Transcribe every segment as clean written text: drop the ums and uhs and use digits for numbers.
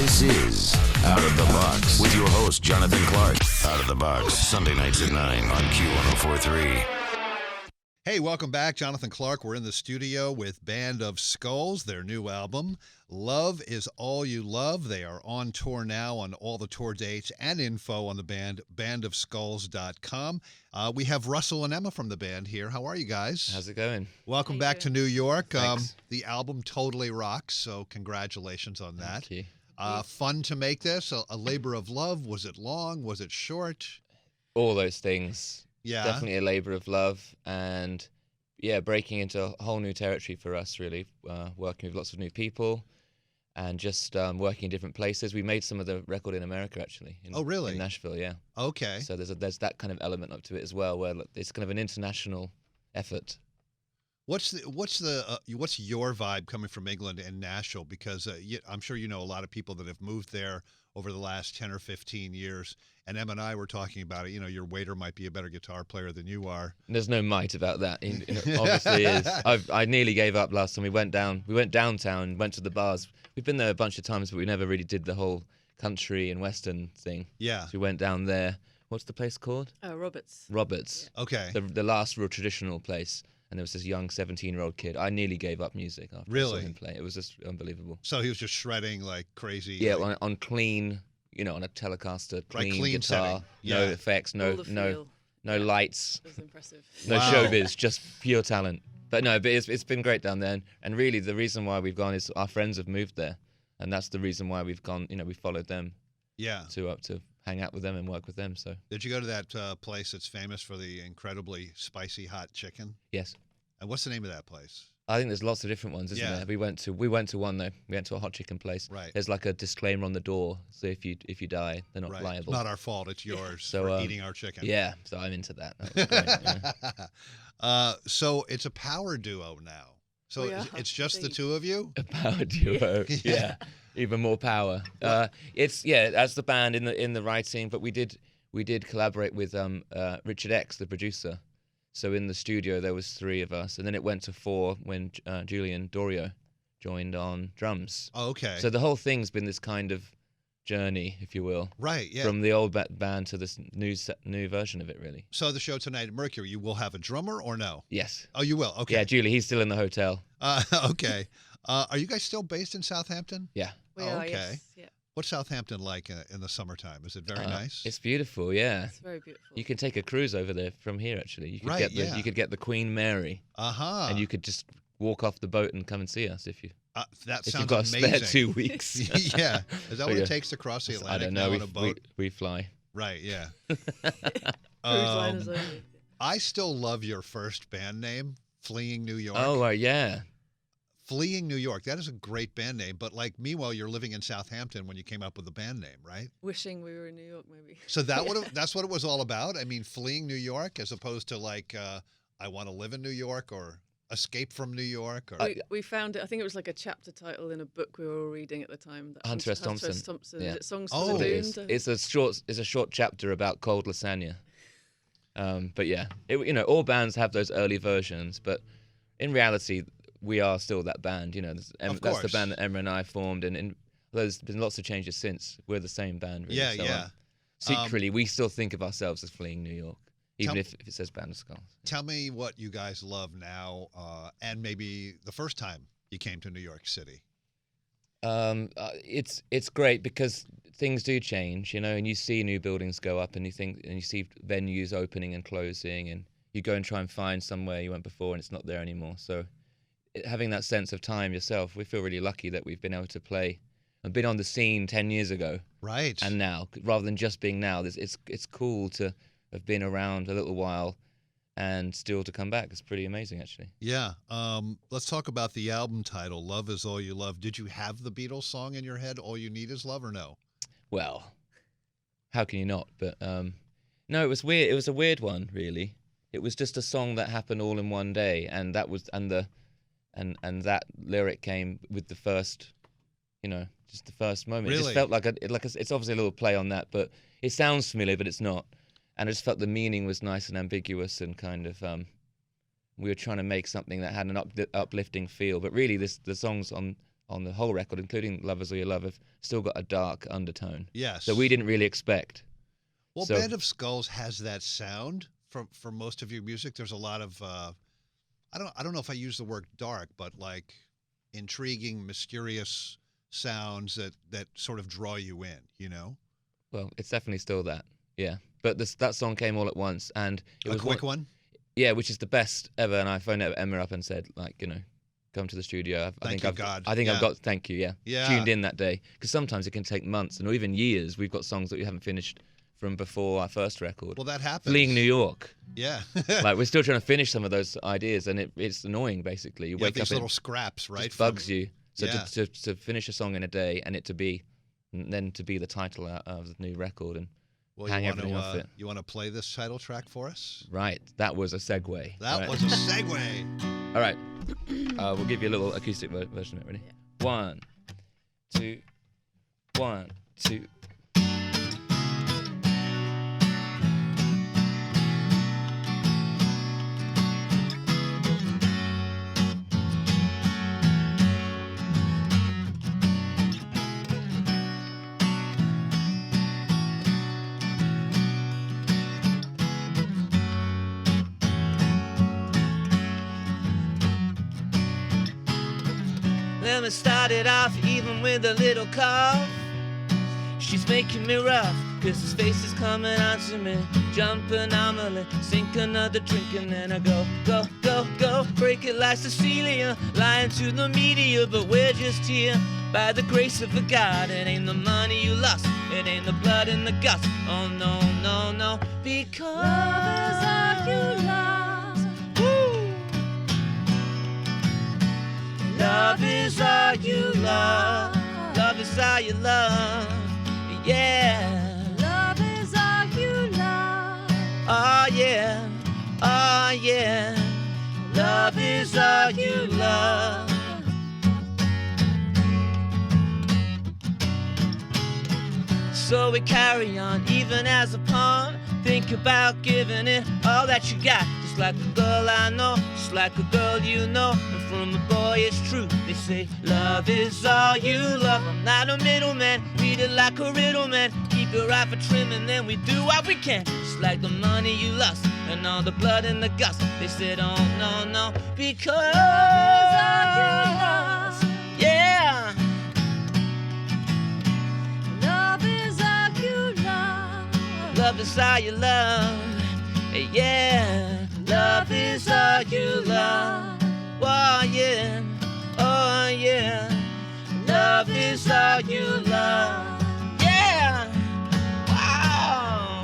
This is Out of the Box with your host, Jonathan Clark. Out of the Box, Sunday nights at 9 on Q1043. Hey, welcome back. Jonathan Clark. We're in the studio with Band of Skulls, their new album, Love Is All You Love. They are on tour now on all the tour dates and info on the band, bandofskulls.com. We have Russell and Emma from the band here. How are you guys? How's it going? Welcome back to New York. Thanks. The album totally rocks, so congratulations on that. Thank you. Fun to make this, a labor of love. Was it long? Was it short? All those things. Yeah. Definitely a labor of love, and breaking into a whole new territory for us, really, working with lots of new people and just working in different places. We made some of the record in America, actually. Oh, really? In Nashville, yeah. Okay. So there's that kind of element up to it as well, where it's kind of an international effort. What's your vibe coming from England and Nashville? Because I'm sure you know a lot of people that have moved there over the last 10 or 15 years. And Em and I were talking about it. You know, your waiter might be a better guitar player than you are. There's no might about that. It obviously is. I nearly gave up last time we went down. We went downtown, went to the bars. We've been there a bunch of times, but we never really did the whole country and western thing. Yeah. So we went down there. What's the place called? Roberts. Roberts. Yeah. Okay. The last real traditional place. And there was this young 17-year-old kid. I nearly gave up music after I saw him play. It was just unbelievable. So he was just shredding like crazy. Yeah, on clean, on a Telecaster, clean guitar, setting. Yeah. no effects, no lights, It was impressive. no Wow. showbiz, just pure talent. But it's been great down there. And really, the reason why we've gone is our friends have moved there, and that's the reason why we've gone. We followed them. Yeah. To hang out with them and work with them. So. Did you go to that place that's famous for the incredibly spicy hot chicken? Yes. And what's the name of that place? I think there's lots of different ones, isn't there? We went to one though. We went to a hot chicken place. Right. There's like a disclaimer on the door, so if you die, they're not Right. liable. It's not our fault. It's yours So, for eating our chicken. Yeah. So I'm into that. That was great, yeah. So it's a power duo now. So it's just the two of you? A power duo. Yeah. Even more power. It's as the band in the writing, but we did collaborate with Richard X, the producer. So in the studio there was 3 of us, and then it went to 4 when Julian Dorio joined on drums. Oh, okay. So the whole thing's been this kind of journey, if you will. Right, yeah. From the old band to this new version of it, really. So the show tonight at Mercury, you will have a drummer or no? Yes. Oh, you will? Okay. Yeah, Julie, he's still in the hotel. Okay. Are you guys still based in Southampton? Yeah. We are, okay. yes. Yeah. What's Southampton like in the summertime? Is it very nice? It's beautiful, yeah. It's very beautiful. You can take a cruise over there from here, actually. You could you could get the Queen Mary. Uh-huh. And you could just walk off the boat and come and see us if sounds you've got amazing. a spare 2 weeks. Yeah. Is that what it takes to cross the Atlantic I don't know. now on a boat? We fly. Right, yeah. Cruise liners only. I still love your first band name, Fleeing New York. Oh, yeah. Fleeing New York. That is a great band name. But meanwhile, you're living in Southampton when you came up with the band name, right? Wishing we were in New York, maybe. So that's what it was all about? I mean, fleeing New York as opposed to I want to live in New York or escape from New York? Or... We found it. I think it was like a chapter title in a book we were reading at the time. Hunter S. Thompson. Yeah. Is it Songs Oh. for the It is. Doomed? It's a short chapter about cold lasagna. But yeah, all bands have those early versions, but in reality, we are still that band. That's the band that Emma and I formed, and there's been lots of changes since. We're the same band, really. Yeah, so, yeah. Secretly, we still think of ourselves as Fleeing New York, even if it says Band of Skulls. Tell me what you guys love now, and maybe the first time you came to New York City. It's great because things do change, and you see new buildings go up, and you see venues opening and closing, and you go and try and find somewhere you went before, and it's not there anymore. So having that sense of time yourself, we feel really lucky that we've been able to play and been on the scene 10 years ago, right? And now, rather than just being now, it's cool to have been around a little while and still to come back. It's pretty amazing, actually. Yeah. Let's talk about the album title, Love Is All You Love. Did you have the Beatles song in your head, All You Need Is Love, or no? Well, how can you not? But no, it was weird. It was a weird one, really. It was just a song that happened all in one day, and that that lyric came with the first, just the first moment. Really? It just felt like it's obviously a little play on that, but it sounds familiar, but it's not. And I just felt the meaning was nice and ambiguous, and kind of we were trying to make something that had an uplifting feel. But really, the songs on on the whole record, including Love Is All You Love, have still got a dark undertone Yes. that we didn't really expect. Well, So- Band of Skulls has that sound for most of your music. There's a lot of I don't know if I use the word dark, but like intriguing, mysterious sounds that sort of draw you in, you know? Well, it's definitely still that, yeah. But that song came all at once, and it A was quick one? Yeah, which is the best ever. And I phoned Emma up and said, like, you know, come to the studio. Thank you, God. I think Yeah. I've got. Thank you. Yeah. Yeah. Tuned in that day, because sometimes it can take months or even years. We've got songs that we haven't finished from before our first record. Well, that happens. Fleeing New York. Yeah. Like, we're still trying to finish some of those ideas, and it's annoying. Basically, you Yeah, wake these up little and scraps, it right? just bugs you. So Yeah. to finish a song in a day and then to be the title of the new record and Well, hang you want everything off to it. you want to play this title track for us? Right, that was a segue. That Right. was a segue. All right, we'll give you a little acoustic version of it. Ready? 1, 2, 1, 2. Well, it started off even with a little cough. She's making me rough, cause his face is coming on to me. Jump anomaly, sink another drink, and then I go, go, go, go. Break it like Cecilia, lying to the media, but we're just here by the grace of a God. It ain't the money you lost, it ain't the blood in the guts. Oh no, no, no, because love is all you lost. Woo! Love is all you love. Love is all you love. Yeah. Love is all you love. Oh yeah. Oh yeah. Love is all you love. So we carry on even as a pawn. Think about giving it all that you got. Just like a girl I know, just like a girl you know. And from a boy it's true. They say love is all you love. I'm not a middleman, read it like a riddle, man. Keep your eye for trim and then we do what we can. Just like the money you lost and all the blood in the guts. They said oh no, no, because love is all you lost. Yeah. Love is all you love. Love is all you love. Yeah. Love is all you love. Oh yeah. Oh yeah. Love is all you love. Yeah. Wow.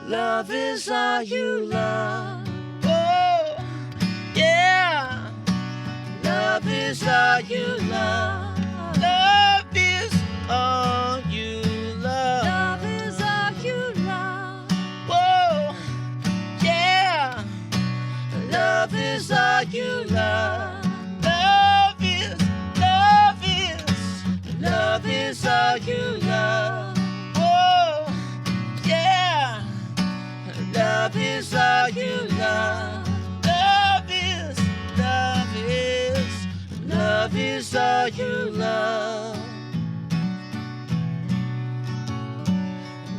Love is all you love. Oh, yeah. Love is all you love. Love is all you love. Love is all you love. Whoa, yeah. Love is all you love. Love is all you love. Whoa, yeah. Love is all you love. Love is all you love.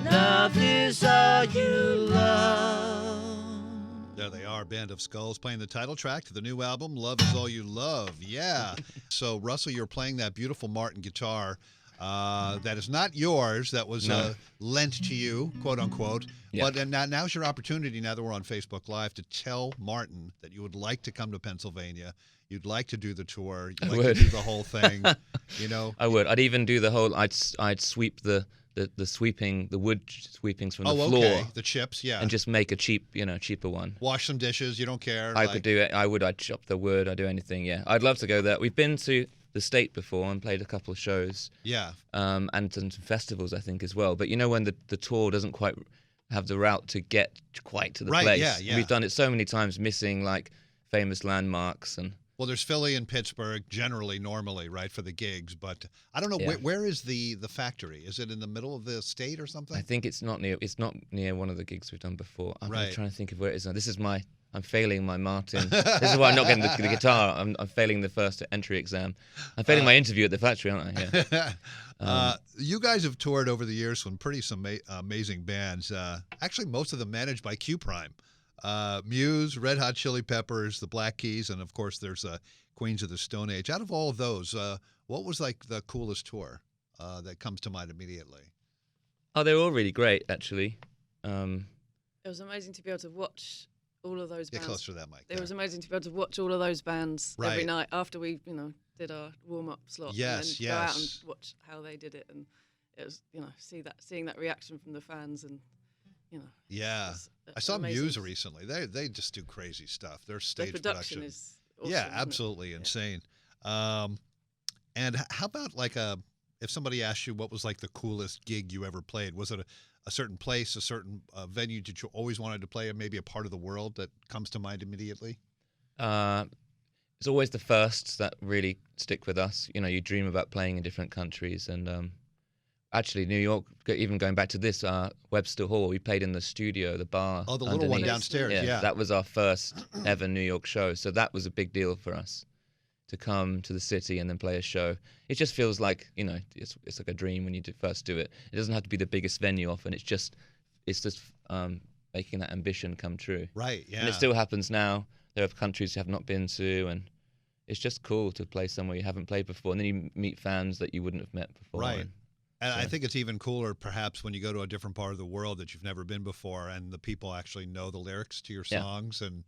Love is all you love. There they are, Band of Skulls, playing the title track to the new album, Love Is All You Love. Yeah. So, Russell, you're playing that beautiful Martin guitar that is not yours, that was No. lent to you, quote unquote. Yeah. But now's your opportunity, now that we're on Facebook Live, to tell Martin that you would like to come to Pennsylvania. You'd like to do the tour. You'd like would. to do the whole thing. You know? I would. I'd even do the whole. I'd sweep the wood sweepings from the floor okay. The chips, yeah. and just make a cheaper one. Wash some dishes. You don't care. I could do it. I'd chop the wood. I'd do anything. Yeah, I'd love to go there. We've been to the state before and played a couple of shows. Yeah. And some festivals I think as well. But you know when the tour doesn't quite have the route to get quite to the Right, place. yeah, yeah. We've done it so many times, missing like famous landmarks and. Well, there's Philly and Pittsburgh normally, right, for the gigs. But I don't know, Yeah. where is the factory? Is it in the middle of the state or something? I think it's not near one of the gigs we've done before. I'm Right. trying to think of where it is now. I'm failing my Martin. This is why I'm not getting the guitar. I'm failing the first entry exam. I'm failing my interview at the factory, aren't I? Yeah. You guys have toured over the years with some amazing bands. Actually, most of them managed by Q Prime. Muse, Red Hot Chili Peppers, the Black Keys, and of course there's Queens of the Stone Age. Out of all of those, what was like the coolest tour that comes to mind immediately? Oh, they were all really great, actually. It was amazing to be able to watch all of those Get bands. closer to that mic. It there. was amazing to be able to watch all of those bands every Right. night after we, did our warm-up slot. Yes, and then go out yes. and watch how they did it, and it was, seeing that reaction from the fans, and Yeah. it's I saw amazing. Muse recently. They just do crazy stuff. Their The stage production is awesome, yeah, isn't it? absolutely Yeah. insane. And how about like if somebody asked you what was like the coolest gig you ever played? Was it a certain place, a certain venue that you always wanted to play, or maybe a part of the world that comes to mind immediately? It's always the firsts that really stick with us. You dream about playing in different countries, and actually New York. Even going back to this, Webster Hall, we played in the studio, the bar. Oh, the little one underneath. downstairs. Yeah. That was our first ever New York show, so that was a big deal for us to come to the city and then play a show. It just feels like it's like a dream when you first do it. It doesn't have to be the biggest venue often. It's just making that ambition come true. Right. Yeah. And it still happens now. There are countries you have not been to, and it's just cool to play somewhere you haven't played before, and then you meet fans that you wouldn't have met before. Right. And I So- think it's even cooler, perhaps, when you go to a different part of the world that you've never been before, and the people actually know the lyrics to your Yeah. songs, and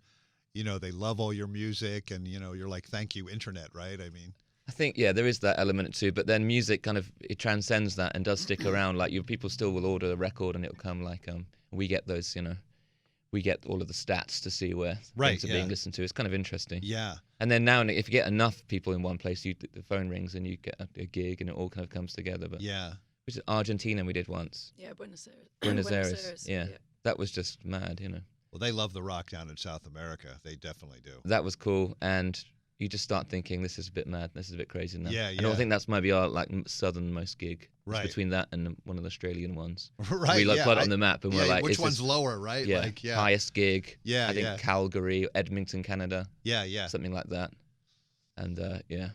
they love all your music, and you're like, thank you, internet, right? I mean, I think there is that element too, but then music kind of it transcends that and does stick around. Like people still will order a record and it'll come like we get those we get all of the stats to see where Right, things are yeah. being listened to. It's kind of interesting. yeah. And then now if you get enough people in one place, the phone rings and you get a gig and it all kind of comes together. But Yeah. which is Argentina we did once. Yeah, Buenos Aires. Buenos Aires, yeah. That was just mad. Well, they love the rock down in South America. They definitely do. That was cool, and you just start thinking this is a bit mad, this is a bit crazy now. Yeah, And I yeah. think that's maybe our southernmost gig. It's Right. between that and one of the Australian ones. Right. We yeah. put it on the map and yeah, we're like, which is one's this, lower, right? yeah, Like, yeah. highest gig. Yeah, I think yeah. Calgary, Edmonton, Canada, Yeah, yeah. something like that. And yeah,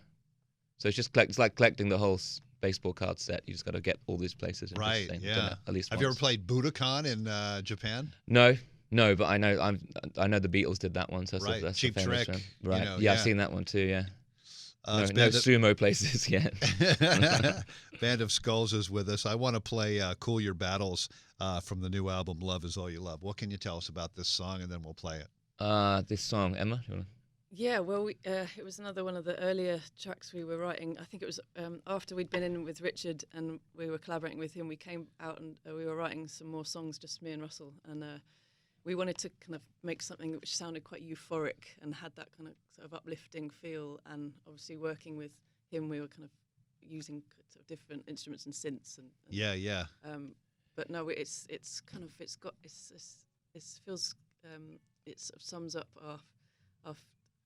so it's like collecting the whole baseball card set. You just got to get all these places. and just Right, say, "I've done yeah. it at least Have you ever once." played Budokan in Japan? No, but I know the Beatles did that one. So Right, that's Cheap the famous Trick, one. you Right. know, yeah, I've yeah. seen that one too. Yeah. It's No sumo places yet. Band of Skulls is with us. I want to play Cool Your Battles from the new album, Love Is All You Love. What can you tell us about this song, and then we'll play it? This song, Emma. Do you wanna... Yeah, well, it was another one of the earlier tracks we were writing. I think it was after we'd been in with Richard and we were collaborating with him. We came out and we were writing some more songs, just me and Russell, and we wanted to kind of make something which sounded quite euphoric and had that kind of sort of uplifting feel. And obviously, working with him, we were kind of using sort of different instruments and synths. And Yeah, yeah. but no, it feels it sort of sums up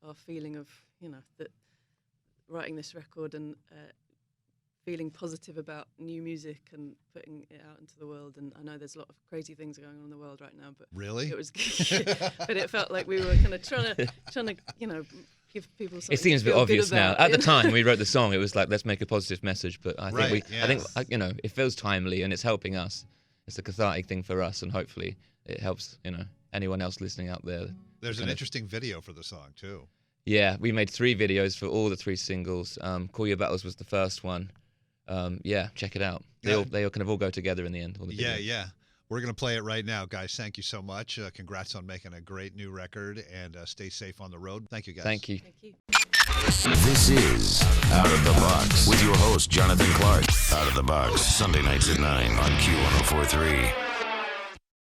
our feeling of that writing this record and feeling positive about new music and putting it out into the world. And I know there's a lot of crazy things going on in the world right now, but Really? it was but it felt like we were kind of trying to give people something It seems a to bit feel obvious good now. about, At the you know? time we wrote the song, it was like, let's make a positive message. But I think Right, I think yes. it feels timely and it's helping us. It's a cathartic thing for us, and hopefully it helps anyone else listening out there. There's an kind of- interesting video for the song, too. Yeah, we made 3 videos for all the 3 singles. Call Your Battles was the first one. Yeah, check it out. They Yeah. all kind of all go together in the end. All the Yeah, videos. yeah. We're going to play it right now, guys. Thank you so much. Congrats on making a great new record, and stay safe on the road. Thank you, guys. Thank you. Thank you. This is Out of the Box with your host, Jonathan Clark. Out of the Box, Sunday nights at 9 on Q1043.